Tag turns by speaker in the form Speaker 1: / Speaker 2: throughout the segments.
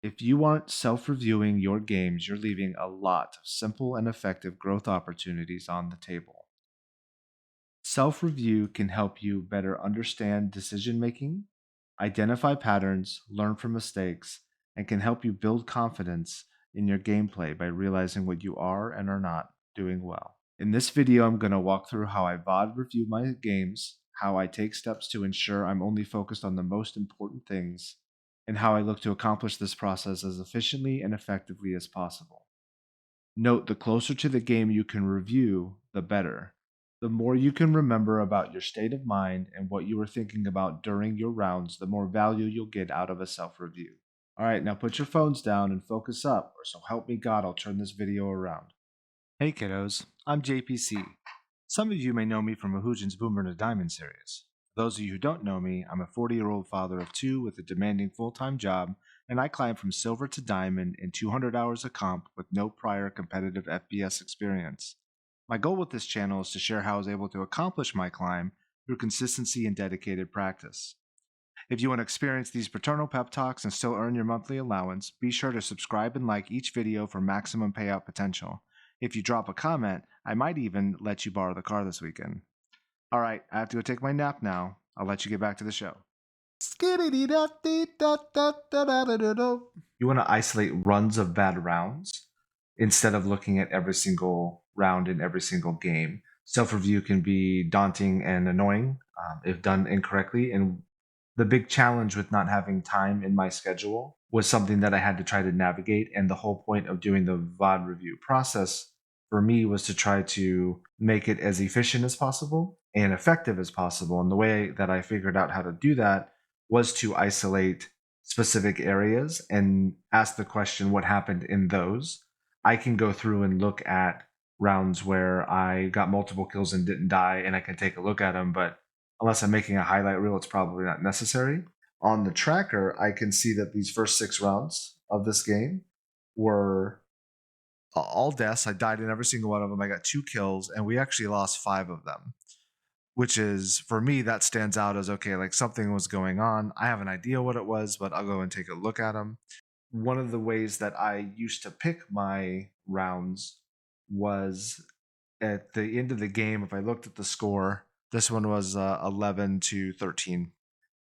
Speaker 1: If you aren't self reviewing your games, you're leaving a lot of simple and effective growth opportunities on the table. Self review can help you better understand decision making, identify patterns, learn from mistakes, and can help you build confidence in your gameplay by realizing what you are and are not doing well. In this video, I'm going to walk through how I VOD review my games, how I take steps to ensure I'm only focused on the most important things, and how I look to accomplish this process as efficiently and effectively as possible. Note, the closer to the game you can review, the better. The more you can remember about your state of mind and what you were thinking about during your rounds, the more value you'll get out of a self review. Alright, now put your phones down and focus up, or so help me God, I'll turn this video around. Hey kiddos, I'm JPC. Some of you may know me from Mahujin's Boomer to Diamond series. For those of you who don't know me, I'm a 40-year-old father of two with a demanding full-time job, and I climbed from silver to diamond in 200 hours of comp with no prior competitive FPS experience. My goal with this channel is to share how I was able to accomplish my climb through consistency and dedicated practice. If you want to experience these paternal pep talks and still earn your monthly allowance, be sure to subscribe and like each video for maximum payout potential. If you drop a comment, I might even let you borrow the car this weekend. Alright, I have to go take my nap now. I'll let you get back to the show. You want to isolate runs of bad rounds instead of looking at every single round in every single game. Self-review can be daunting and annoying if done incorrectly, and the big challenge with not having time in my schedule was something that I had to try to navigate, and the whole point of doing the VOD review process for me was to try to make it as efficient as possible and effective as possible. And the way that I figured out how to do that was to isolate specific areas and ask the question, what happened in those? I can go through and look at rounds where I got multiple kills and didn't die, and I can take a look at them, but unless I'm making a highlight reel, it's probably not necessary. On the tracker, I can see that these first 6 rounds of this game were all deaths. I died in every single one of them. I got 2 kills, and we actually lost 5 of them, which is, for me, that stands out as okay, like something was going on. I have an idea what it was, but I'll go and take a look at them. One of the ways that I used to pick my rounds was at the end of the game, if I looked at the score, this one was 11 to 13,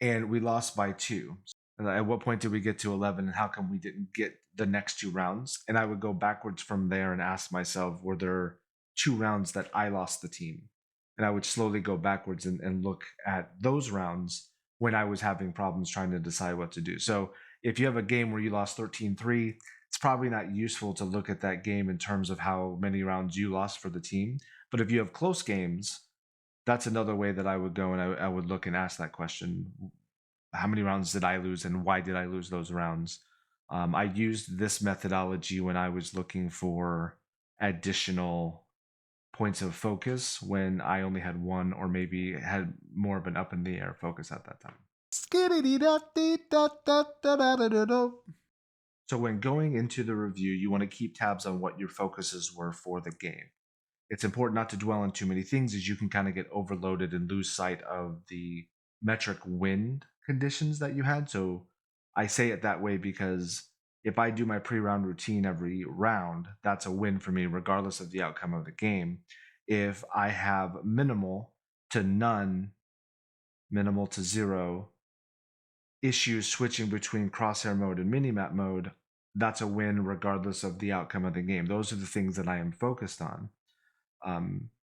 Speaker 1: and we lost by 2. And at what point did we get to 11, and how come we didn't get the next 2 rounds? And I would go backwards from there and ask myself, were there 2 rounds that I lost the team? And I would slowly go backwards and look at those rounds when I was having problems trying to decide what to do. So if you have a game where you lost 13-3, it's probably not useful to look at that game in terms of how many rounds you lost for the team. But if you have close games, that's another way that I would go, and I would look and ask that question. How many rounds did I lose, and why did I lose those rounds? I used this methodology when I was looking for additional points of focus when I only had one, or maybe had more of an up in the air focus at that time. So when going into the review, you want to keep tabs on what your focuses were for the game. It's important not to dwell on too many things, as you can kind of get overloaded and lose sight of the metric win conditions that you had. So I say it that way because if I do my pre-round routine every round, that's a win for me regardless of the outcome of the game. If I have minimal to none, minimal to 0 issues switching between crosshair mode and minimap mode, that's a win regardless of the outcome of the game. Those are the things that I am focused on.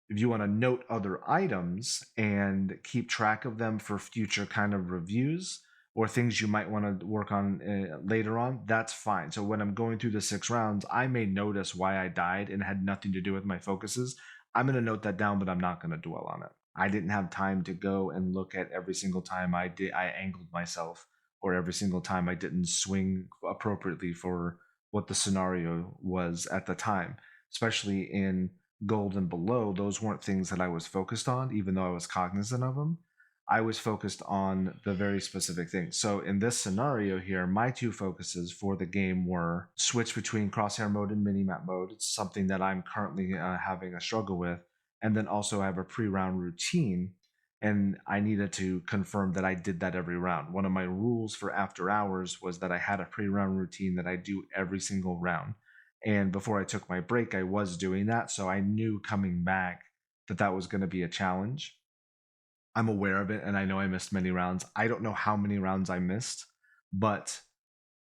Speaker 1: If you want to note other items and keep track of them for future kind of reviews or things you might want to work on later on, that's fine. So when I'm going through the 6 rounds, I may notice why I died and had nothing to do with my focuses. I'm going to note that down, but I'm not going to dwell on it. I didn't have time to go and look at every single time I angled myself, or every single time I didn't swing appropriately for what the scenario was at the time, especially in gold and below. Those weren't things that I was focused on, even though I was cognizant of them. I was focused on the very specific things. So in this scenario here, my 2 focuses for the game were switch between crosshair mode and minimap mode. It's something that I'm currently having a struggle with. And then also I have a pre-round routine. and I needed to confirm that I did that every round. One of my rules for after hours was that I had a pre-round routine that I do every single round. And before I took my break, I was doing that, so I knew coming back that that was going to be a challenge. I'm aware of it, and I know I missed many rounds. I don't know how many rounds I missed, but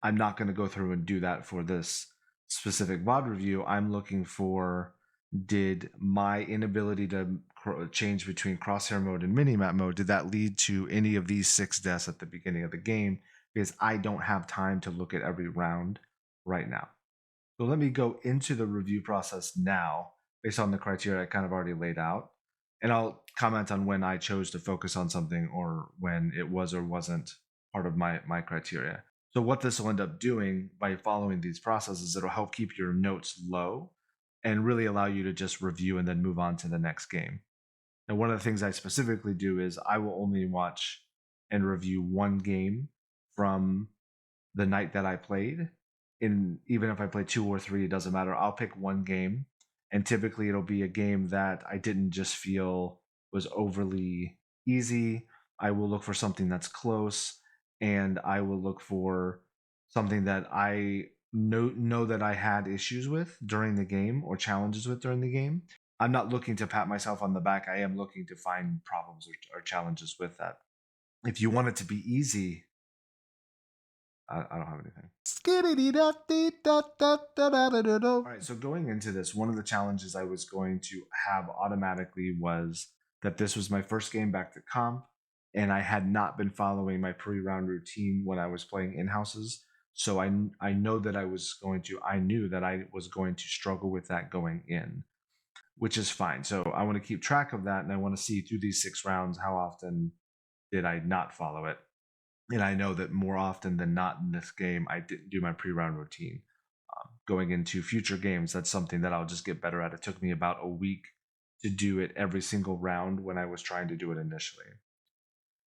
Speaker 1: I'm not going to go through and do that for this specific VOD review. I'm looking for, did my inability to change between crosshair mode and minimap mode, did that lead to any of these 6 deaths at the beginning of the game? Because I don't have time to look at every round right now. So let me go into the review process now based on the criteria I kind of already laid out. And I'll comment on when I chose to focus on something or when it was or wasn't part of my criteria. So what this will end up doing by following these processes, it'll help keep your notes low and really allow you to just review and then move on to the next game. And one of the things I specifically do is I will only watch and review one game from the night that I played. In even if I play 2 or 3, it doesn't matter. I'll pick one game, and typically it'll be a game that I didn't just feel was overly easy. I will look for something that's close, and I will look for something that I know that I had issues with during the game or challenges with during the game. I'm not looking to pat myself on the back. I am looking to find problems or challenges with that. If you want it to be easy, I don't have anything. All right, so going into this, one of the challenges I was going to have automatically was that this was my first game back to comp, and I had not been following my pre-round routine when I was playing in-houses. So I knew that I knew that I was going to struggle with that going in, which is fine. So I want to keep track of that, and I want to see through these 6 rounds how often did I not follow it. And I know that more often than not in this game, I didn't do my pre-round routine. Going into future games, that's something that I'll just get better at. It took me about a week to do it every single round when I was trying to do it initially.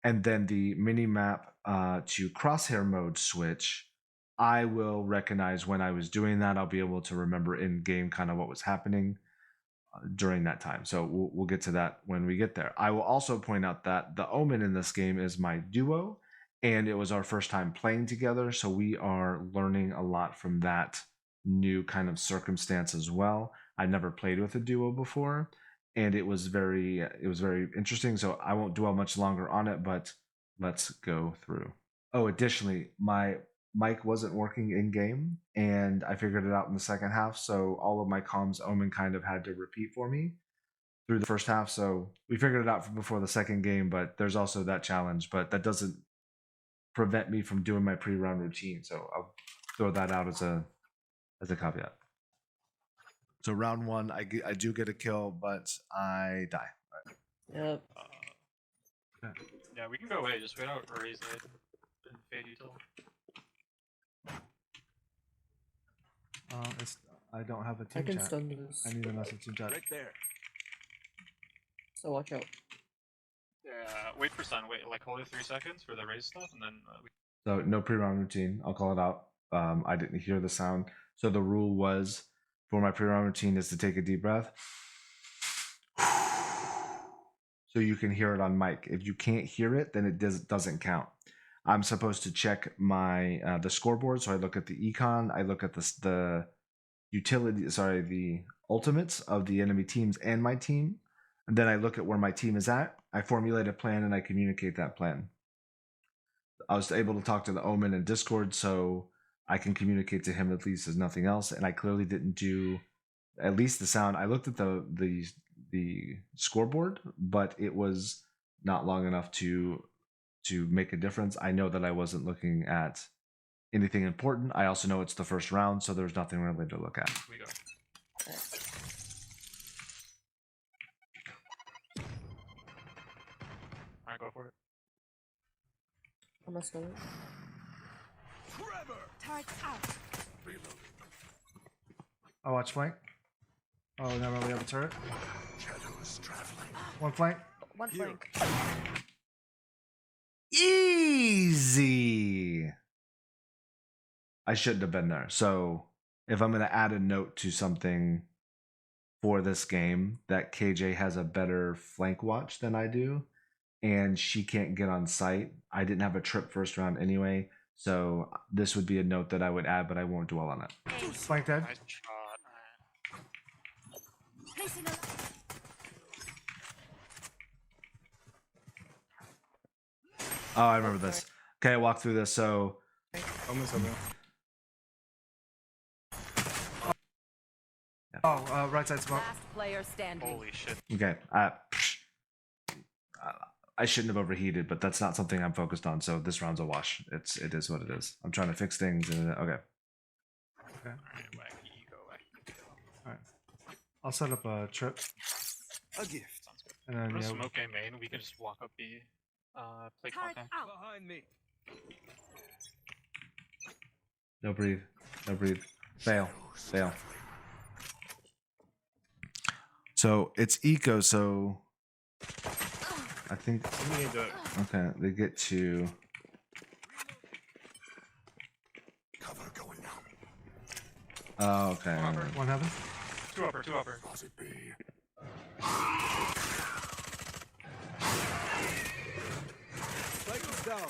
Speaker 1: And then the mini map to crosshair mode switch, I will recognize when I was doing that. I'll be able to remember in game kind of what was happening during that time. So we'll get to that when we get there. I will also point out that the Omen in this game is my duo, and it was our first time playing together. So we are learning a lot from that new kind of circumstance as well. I never played with a duo before, and it was very interesting. So I won't dwell much longer on it, but let's go through. Oh, additionally, my mic wasn't working in game, and I figured it out in the second half. So all of my comms, Omen kind of had to repeat for me through the first half. So we figured it out before the second game, but there's also that challenge. But that doesn't prevent me from doing my pre-round routine. So I'll throw that out as a caveat. So round 1, I do get a kill, but I die. Right.
Speaker 2: Yep.
Speaker 3: Okay. Yeah, we can go away. Just wait out or raise it and fade util.
Speaker 1: I don't have a team
Speaker 2: I can
Speaker 1: chat.
Speaker 2: stun this.
Speaker 1: I need a message in chat.
Speaker 4: Right there.
Speaker 2: So watch out.
Speaker 3: Yeah, wait for stun. Wait, like hold it 3 seconds for the raise stuff, and then
Speaker 1: So no pre-round routine. I'll call it out. I didn't hear the sound. So the rule was for my pre-round routine is to take a deep breath. So you can hear it on mic. If you can't hear it, then it doesn't count. I'm supposed to check my the scoreboard. So I look at the econ. I look at the utility. Sorry, the ultimates of the enemy teams and my team. And then I look at where my team is at. I formulate a plan and I communicate that plan. I was able to talk to the Omen in Discord, so I can communicate to him at least as nothing else. And I clearly didn't do at least the sound. I looked at the scoreboard, but it was not long enough to make a difference. I know that I wasn't looking at anything important. I also know it's the first round, so there's nothing really to look at.
Speaker 3: we go. Alright, go for it.
Speaker 2: I'm gonna stun it.
Speaker 5: Turrets out.
Speaker 1: I'll watch flank. Oh, now we have a turret.
Speaker 4: Shadows traveling.
Speaker 1: One flank.
Speaker 2: One flank.
Speaker 1: Easy. I shouldn't have been there. So if I'm going to add a note to something for this game, that KJ has a better flank watch than I do, and she can't get on site. I didn't have a trip first round anyway, so this would be a note that I would add, but I won't dwell on it.
Speaker 5: Flank dead.
Speaker 3: Nice shot.
Speaker 6: Placing a
Speaker 1: Oh, I remember this. Okay, I walked through this. So
Speaker 5: Almost over.
Speaker 1: Yeah.
Speaker 5: Oh, right side smoke.
Speaker 6: last player standing.
Speaker 3: Holy shit.
Speaker 1: okay, I shouldn't have overheated, but that's not something I'm focused on. So this round's a wash. It is what it is. I'm trying to fix things. And okay.
Speaker 3: Alright, wacky ego, wacky ego.
Speaker 5: Alright. I'll set up a trip.
Speaker 4: A gift.
Speaker 3: Sounds good.
Speaker 5: And then,
Speaker 3: We're
Speaker 5: yeah.
Speaker 3: smoke A main, we can just walk up B. Play
Speaker 6: Turret
Speaker 3: contact.
Speaker 6: out.
Speaker 4: Behind me.
Speaker 1: No breathe. No breathe. Fail. Fail. So it's eco. So I think okay. They get to
Speaker 4: Cover going out.
Speaker 1: oh, okay.
Speaker 5: One heaven.
Speaker 3: Two upper, two upper.
Speaker 4: Closet B. Spike is down.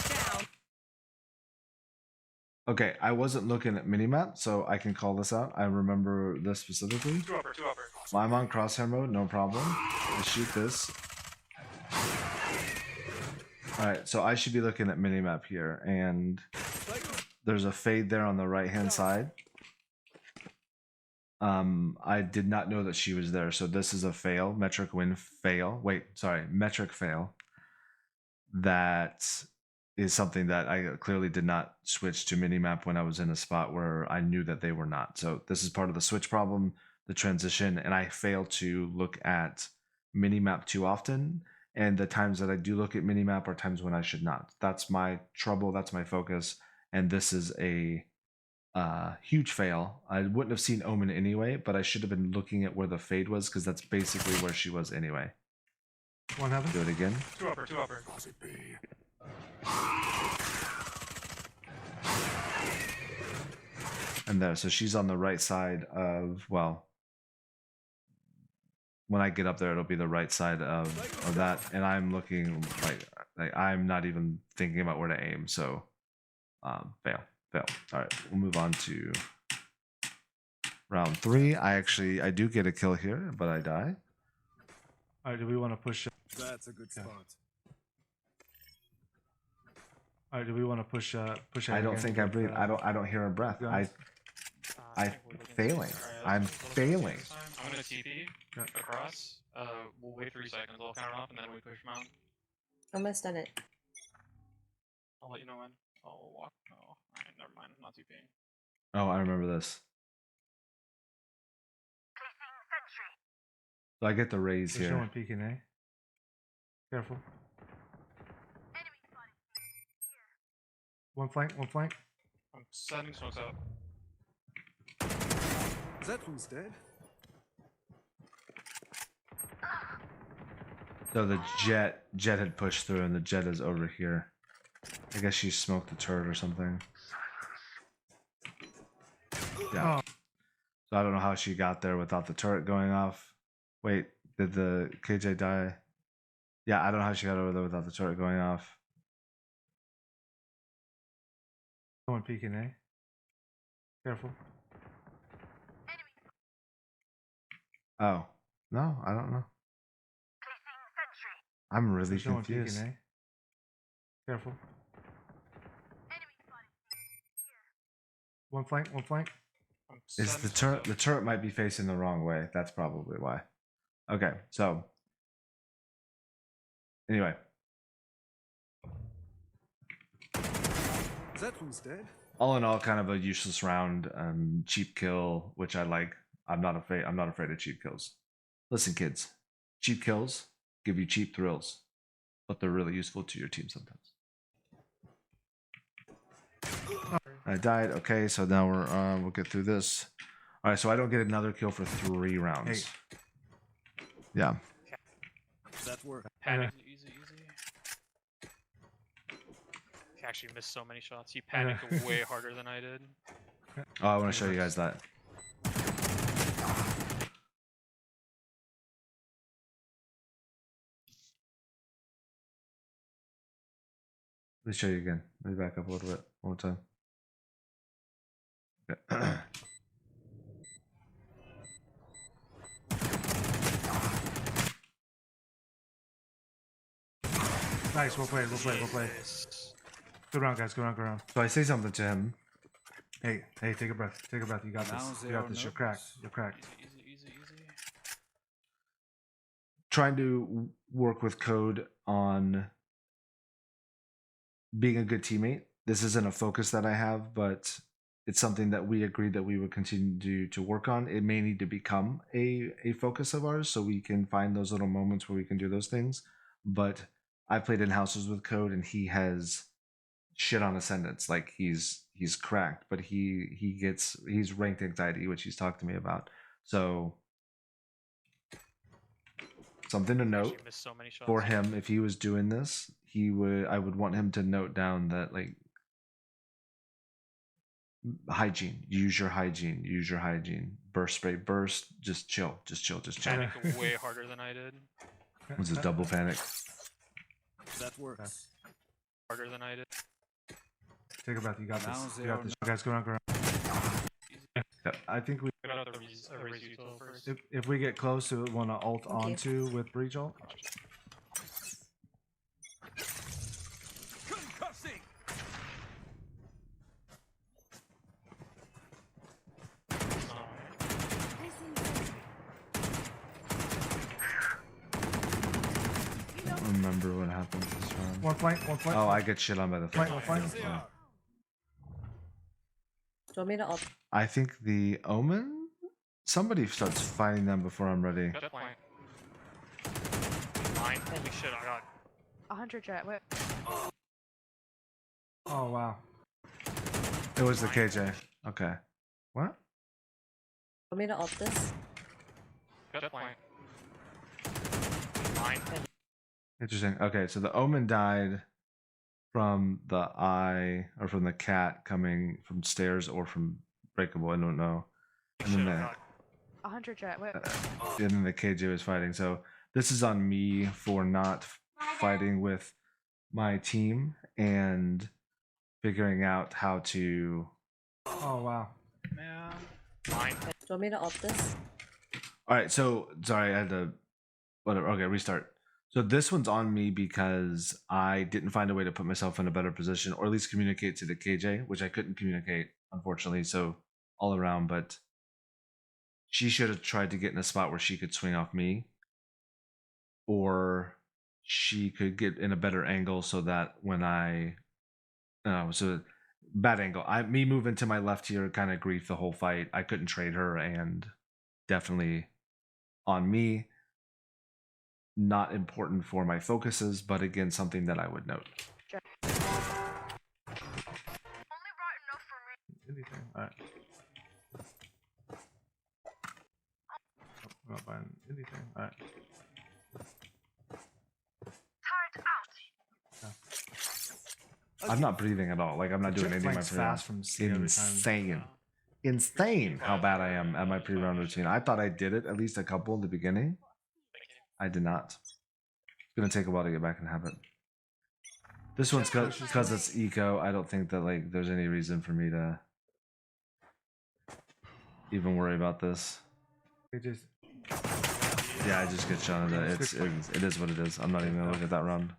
Speaker 6: Down.
Speaker 1: Okay, I wasn't looking at minimap, so I can call this out. I remember this specifically.
Speaker 3: Two upper, two upper.
Speaker 1: Well, I'm on crosshair mode, no problem. I shoot this. Alright, so I should be looking at minimap here, and there's a fade there on the right hand side. I did not know that she was there, so this is a fail, metric win fail. Wait, sorry, metric fail. That is something that I clearly did not switch to minimap when I was in a spot where I knew that they were not. So this is part of the switch problem, the transition, and I fail to look at minimap too often. And the times that I do look at minimap are times when I should not. That's my trouble. That's my focus. And this is a huge fail. I wouldn't have seen Omen anyway, but I should have been looking at where the fade was because that's basically where she was anyway.
Speaker 5: One heaven.
Speaker 1: Do it again.
Speaker 3: Two upper, two upper.
Speaker 4: Closet B.
Speaker 1: And there, so she's on the right side of, well, when I get up there, it'll be the right side of that. And I'm looking like I'm not even thinking about where to aim. So fail. All right, we'll move on to round 3. I do get a kill here, but I die.
Speaker 5: Alright, do we want to push?
Speaker 4: That's a good
Speaker 5: Yeah.
Speaker 4: spot.
Speaker 5: Alright, do we want to push? Push.
Speaker 1: I
Speaker 5: ahead
Speaker 1: don't
Speaker 5: again
Speaker 1: think I
Speaker 5: with,
Speaker 1: breathe. I don't hear a breath.
Speaker 5: guns?
Speaker 1: I'm
Speaker 3: think we're looking-
Speaker 1: failing.
Speaker 3: Alright, let's
Speaker 1: I'm
Speaker 3: let's go
Speaker 1: failing.
Speaker 3: this time. I'm gonna TP
Speaker 5: Yeah.
Speaker 3: across. We'll wait 3 seconds. I'll count off and then we push him out.
Speaker 2: Almost done it.
Speaker 3: I'll let you know when. I'll walk. Oh, alright, never mind. I'm not TPing.
Speaker 1: Oh, I remember this. So I get the raise
Speaker 5: There's no one
Speaker 1: here.
Speaker 5: peeking, eh? Careful. One flank. One flank.
Speaker 3: I'm setting smokes out.
Speaker 4: That one's dead.
Speaker 1: So the jet had pushed through, and the jet is over here. I guess she smoked the turret or something. Yeah.
Speaker 5: Oh.
Speaker 1: So I don't know how she got there without the turret going off. Wait, did the KJ die? Yeah, I don't know how she got over there without the turret going off.
Speaker 5: No one peeking, eh? Careful.
Speaker 1: Oh, no, I don't know. I'm really
Speaker 5: There's no one peeking,
Speaker 1: confused.
Speaker 5: eh? Careful. One flank. One flank.
Speaker 3: I'm
Speaker 1: Is
Speaker 3: setting
Speaker 1: the
Speaker 3: smokes
Speaker 1: turret?
Speaker 3: out.
Speaker 1: The turret might be facing the wrong way. That's probably why. Okay, so anyway,
Speaker 4: That one's dead.
Speaker 1: all in all, kind of a useless round. Cheap kill, which I like. I'm not afraid of cheap kills. Listen, kids, cheap kills give you cheap thrills, but they're really useful to your team sometimes. I died. Okay, so now we'll get through this. All right, so I don't get another kill for 3 rounds. Yeah.
Speaker 4: That worked.
Speaker 3: Panic. Easy, easy. He actually missed so many shots. He panicked way harder than I did.
Speaker 1: Oh, I want to show you guys that. Let me show you again. Let me back up a little bit. One more time. Okay.
Speaker 5: Nice. We'll play. We'll play. We'll play. Good round, guys. Good round. Good round.
Speaker 1: So I say something to him.
Speaker 5: Hey, take a breath. Take a breath. You got this. You got this. You're cracked. You're cracked.
Speaker 3: Easy.
Speaker 1: Trying to work with Code on being a good teammate. This isn't a focus that I have, but it's something that we agreed that we would continue to work on. It may need to become a focus of ours, so we can find those little moments where we can do those things. But I played in houses with Code, and he has shit on ascendants. Like he's cracked, but he's ranked anxiety, which he's talked to me about. So something to note
Speaker 3: Missed so many shots.
Speaker 1: for him, if he was doing this, I would want him to note down that, like, hygiene, use your hygiene, burst spray, just chill.
Speaker 3: Panicked way harder than I did.
Speaker 1: It was a double panic.
Speaker 4: That works.
Speaker 3: Harder than I did.
Speaker 5: Take a breath. You got
Speaker 4: Now
Speaker 5: this. You
Speaker 4: zero
Speaker 5: got this. Guys, go on. Go on.
Speaker 1: Yep, I think we,
Speaker 3: Got out the raise util first.
Speaker 5: If we get close to want to ult
Speaker 2: Thank you.
Speaker 5: onto with breach ult.
Speaker 4: Concussing.
Speaker 1: I don't remember what happened this round.
Speaker 5: One flank. One flank.
Speaker 1: Oh, I get shit on by the
Speaker 5: Flank.
Speaker 1: third.
Speaker 5: One flank.
Speaker 4: Yes, they are.
Speaker 2: Do you want me to ult?
Speaker 1: I think the Omen. Somebody starts fighting them before I'm ready.
Speaker 3: Jet point. Mine. Holy shit, I got
Speaker 6: 100 jet. Wait.
Speaker 5: Oh wow.
Speaker 1: It was the KJ. Okay. What?
Speaker 2: Want me to ult this?
Speaker 3: jet point. Mine.
Speaker 1: Interesting. Okay, so the Omen died from the eye or from the cat coming from stairs or from breakable. I don't know. And
Speaker 3: Shit,
Speaker 1: then
Speaker 3: I
Speaker 1: the,
Speaker 3: got
Speaker 6: 100 jet. Wait.
Speaker 1: and then the KJ was fighting. So this is on me for not fighting with my team and figuring out how to.
Speaker 5: Oh wow.
Speaker 3: man. Mine.
Speaker 2: Do you want me to ult this?
Speaker 1: All right, so sorry, I had to. Whatever. Okay, restart. So this one's on me because I didn't find a way to put myself in a better position, or at least communicate to the KJ, which I couldn't communicate, unfortunately. So all around, but she should have tried to get in a spot where she could swing off me, or she could get in a better angle so that when so bad angle. Me moving to my left here kind of griefed the whole fight. I couldn't trade her, and definitely on me. Not important for my focuses, but again, something that I would note.
Speaker 5: Anything. All right. I'm not buying anything. All right.
Speaker 1: I'm not breathing at all. Like I'm not doing
Speaker 5: Jet
Speaker 1: anything in my
Speaker 5: flank's
Speaker 1: pre-round.
Speaker 5: fast from C every time.
Speaker 1: Insane how bad I am at my pre-round routine. I thought I did it at least a couple in the beginning. I did not. It's gonna take a while to get back in habit. This one's because it's eco. I don't think that like there's any reason for me to even worry about this.
Speaker 5: It just
Speaker 1: Yeah, I just get shot at it. It is what it is. I'm not even gonna look at that round.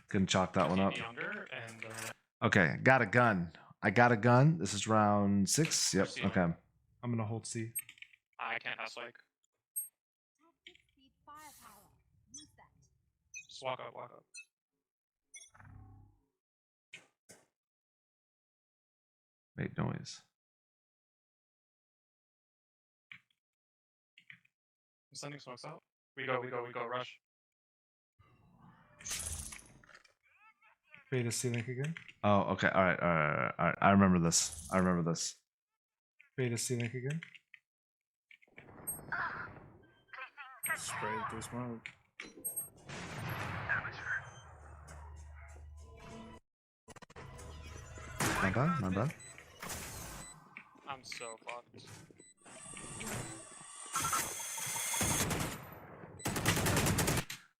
Speaker 1: Couldn't chalk that one up.
Speaker 3: Younger and
Speaker 1: Okay, got a gun. I got a gun. This is round 6. Yep.
Speaker 3: Proceed.
Speaker 1: Okay.
Speaker 5: I'm gonna hold C.
Speaker 3: I can't pass like. Just walk up.
Speaker 1: Make noise.
Speaker 3: I'm sending smokes out. We go, rush.
Speaker 5: Beta C link again.
Speaker 1: Oh, okay. All right. I remember this.
Speaker 5: Beta C link again.
Speaker 4: Straight through smoke.
Speaker 1: My bad.
Speaker 3: I'm so fucked.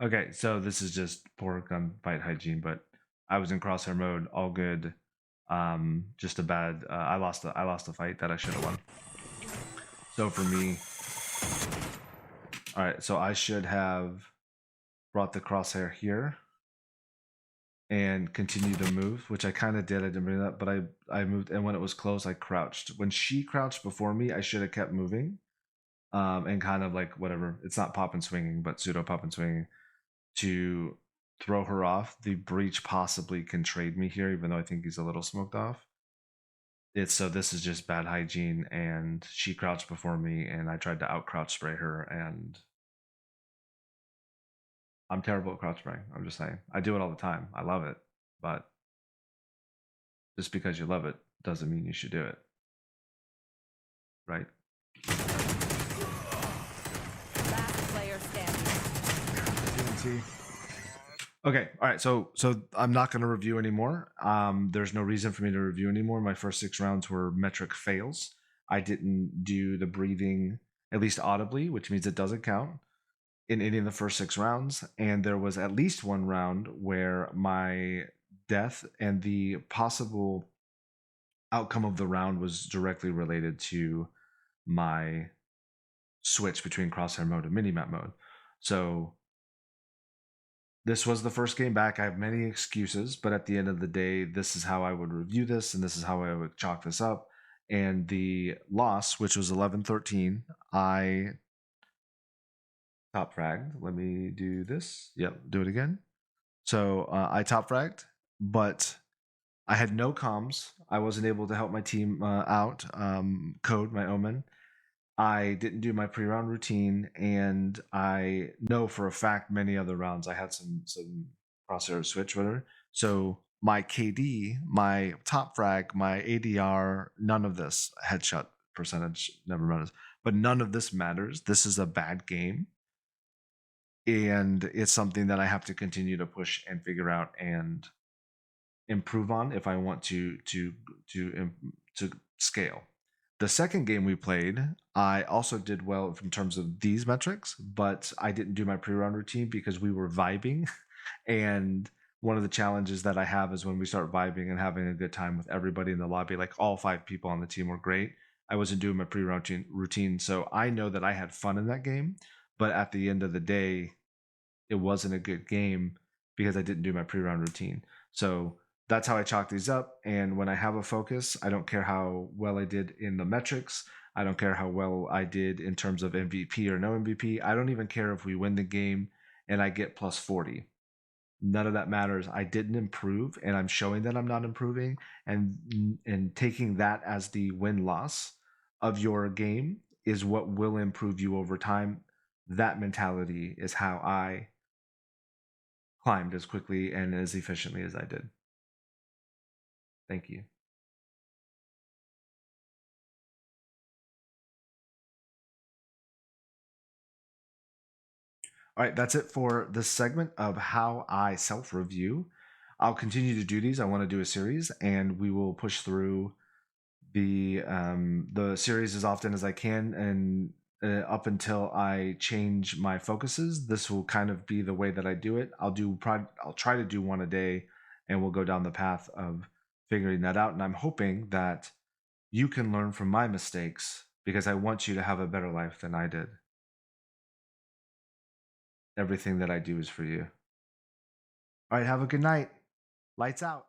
Speaker 1: Okay, so this is just poor gunfight hygiene, but I was in crosshair mode, all good. Just a bad. I lost a fight that I should have won. So for me, all right. So I should have brought the crosshair here and continue to move, which I kind of did. I didn't bring it up, but I moved, and when it was close, I crouched. When she crouched before me, I should have kept moving, and kind of like whatever. It's not pop and swinging, but pseudo pop and swinging to throw her off. The breach possibly can trade me here, even though I think he's a little smoked off. So this is just bad hygiene, and she crouched before me, and I tried to out crouch spray her, and I'm terrible at crouch spraying. I'm just saying. I do it all the time. I love it, but just because you love it doesn't mean you should do it. Right?
Speaker 7: Last player standing.
Speaker 5: TNT.
Speaker 1: Okay, all right. So I'm not going to review anymore. There's no reason for me to review anymore. My first 6 rounds were metric fails. I didn't do the breathing, at least audibly, which means it doesn't count, in any of the first 6 rounds. And there was at least one round where my death and the possible outcome of the round was directly related to my switch between crosshair mode and minimap mode. So this was the first game back. I have many excuses, but at the end of the day, this is how I would review this, and this is how I would chalk this up. And the loss, which was 11-13, I top fragged. Let me do this. Yep, do it again. So I top fragged, but I had no comms. I wasn't able to help my team out. Code, my omen. I didn't do my pre-round routine, and I know for a fact many other rounds I had some crosshair switch, whatever. So my KD, my top frag, my ADR, none of this headshot percentage never matters. But none of this matters. This is a bad game, and it's something that I have to continue to push and figure out and improve on if I want to scale. The second game we played, I also did well in terms of these metrics, but I didn't do my pre-round routine because we were vibing. And one of the challenges that I have is when we start vibing and having a good time with everybody in the lobby, like all 5 people on the team were great. I wasn't doing my pre-round routine, so I know that I had fun in that game, but at the end of the day, it wasn't a good game because I didn't do my pre-round routine. So that's how I chalk these up. And when I have a focus, I don't care how well I did in the metrics. I don't care how well I did in terms of MVP or no MVP. I don't even care if we win the game and I get plus 40. None of that matters. I didn't improve, and I'm showing that I'm not improving. And taking that as the win-loss of your game is what will improve you over time. That mentality is how I climbed as quickly and as efficiently as I did. Thank you. All right, that's it for this segment of how I self-review. I'll continue to do these. I want to do a series, and we will push through the series as often as I can, and up until I change my focuses. This will kind of be the way that I do it. I'll try to do one a day, and we'll go down the path of figuring that out. And I'm hoping that you can learn from my mistakes because I want you to have a better life than I did. Everything that I do is for you. All right, have a good night. Lights out.